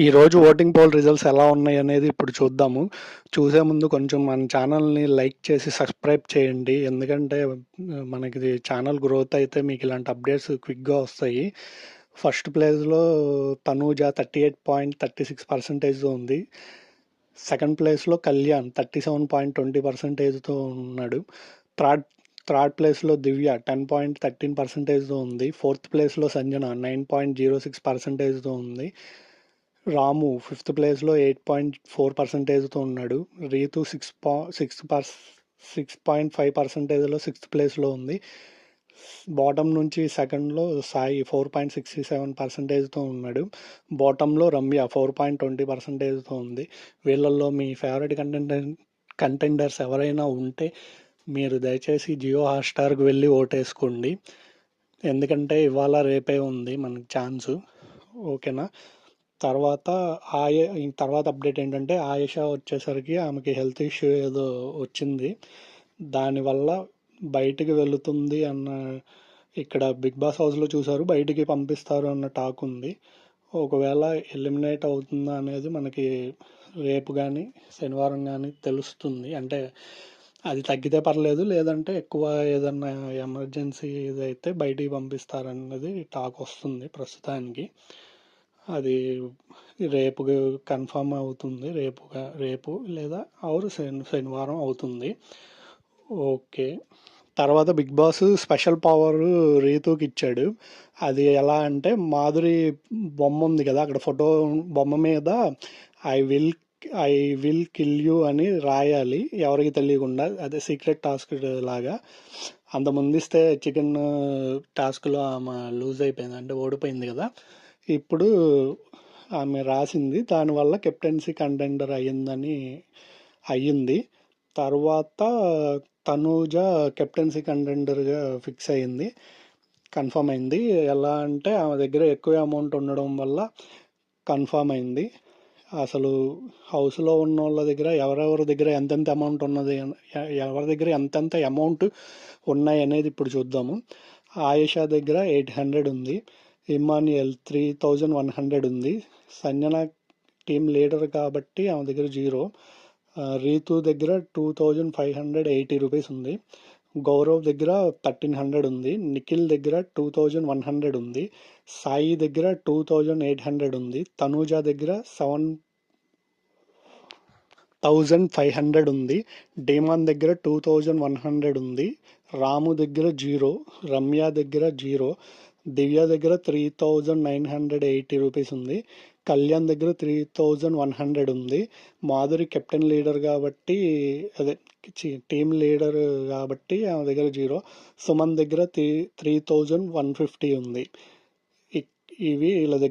ఈరోజు voting poll results ఎలా ఉన్నాయి అనేది ఇప్పుడు చూద్దాము. చూసే ముందు కొంచెం మన ఛానల్ని లైక్ చేసి సబ్స్క్రైబ్ చేయండి. ఎందుకంటే మనకి ఛానల్ గ్రోత్ అయితే మీకు ఇలాంటి అప్డేట్స్ క్విక్గా వస్తాయి. ఫస్ట్ ప్లేస్లో తనూజ 38.36% ఉంది. సెకండ్ ప్లేస్లో కళ్యాణ్ 37.20%తో ఉన్నాడు. థర్డ్ థర్డ్ ప్లేస్లో దివ్య 10.13%తో ఉంది. ఫోర్త్ ప్లేస్లో సంజన 9.06%తో ఉంది. రాము ఫిఫ్త్ ప్లేస్లో 8.4%తో ఉన్నాడు. రీతు 6.5%లో సిక్స్త్ ప్లేస్లో ఉంది. బాటమ్ నుంచి సెకండ్లో సాయి 4.67%తో ఉన్నాడు. బాటంలో రమ్య 4.20%తో ఉంది. వీళ్ళల్లో మీ ఫేవరెట్ కంటెండర్స్ ఎవరైనా ఉంటే మీరు దయచేసి జియో హాట్స్టార్కి వెళ్ళి ఓటేసుకోండి. ఎందుకంటే ఇవాళ రేపే ఉంది మనకి ఛాన్సు. ఓకేనా. తర్వాత అప్డేట్ ఏంటంటే ఆయేషా వచ్చేసరికి ఆమెకి హెల్త్ ఇష్యూ ఏదో వచ్చింది. దానివల్ల బయటికి వెళుతుంది అన్న, ఇక్కడ బిగ్ బాస్ హౌస్లో చూసారు, బయటికి పంపిస్తారు అన్న టాక్ ఉంది. ఒకవేళ ఎలిమినేట్ అవుతుందా అనేది మనకి రేపు కానీ శనివారం కానీ తెలుస్తుంది. అంటే అది తగ్గితే పర్లేదు, లేదంటే ఎక్కువ ఏదన్నా ఎమర్జెన్సీ ఇదైతే బయటికి పంపిస్తారన్నది టాక్ వస్తుంది ప్రస్తుతానికి. అది రేపు కన్ఫర్మ్ అవుతుంది. రేపు లేదా శనివారం అవుతుంది. ఓకే. తర్వాత బిగ్ బాస్ స్పెషల్ పవర్ రీతుకి ఇచ్చాడు. అది ఎలా అంటే మాధురి బొమ్మ ఉంది కదా, అక్కడ ఫోటో బొమ్మ మీద ఐ విల్ కిల్ యూ అని రాయాలి, ఎవరికి తెలియకుండా. అదే సీక్రెట్ టాస్క్ లాగా. అంతకుముందు ఇస్తే చికెన్ టాస్క్లో ఆమె లూజ్ అయిపోయింది, అంటే ఓడిపోయింది కదా. ఇప్పుడు ఆమె రాసింది, దానివల్ల కెప్టెన్సీ కంటెండర్ అయ్యింది. తర్వాత తనూజ కెప్టెన్సీ కంటెండర్గా ఫిక్స్ అయ్యింది, కన్ఫర్మ్ అయింది. ఎలా అంటే ఆమె దగ్గర ఎక్కువ అమౌంట్ ఉండడం వల్ల కన్ఫర్మ్ అయింది. అసలు హౌస్లో ఉన్న వాళ్ళ దగ్గర ఎవరెవరి దగ్గర ఎంతెంత అమౌంట్ ఉన్నది, ఎవరి దగ్గర ఎంతెంత అమౌంట్ ఉన్నాయి అనేది ఇప్పుడు చూద్దాము. ఆయేషా దగ్గర 800 ఉంది. ఇమాన్యుయల్ 3100 ఉంది. సంజన టీం లీడర్ కాబట్టి ఆమె దగ్గర 0. రీతు దగ్గర 2580 రూపీస్ ఉంది. గౌరవ్ దగ్గర 1300 ఉంది. నిఖిల్ దగ్గర 2100 ఉంది. సాయి దగ్గర 2800 ఉంది. తనూజ దగ్గర 7500 ఉంది. డేమాన్ దగ్గర 2100 ఉంది. రాము దగ్గర 0. రమ్య దగ్గర 0. దివ్య దగ్గర 3980 రూపీస్ ఉంది. కళ్యాణ్ దగ్గర 3100 ఉంది. మాధురి కెప్టెన్ లీడర్ కాబట్టి, అదే టీమ్ లీడర్ కాబట్టి ఆమె దగ్గర 0. సుమన్ దగ్గర 3150 ఉంది. ఇవి వీళ్ళ దగ్గర.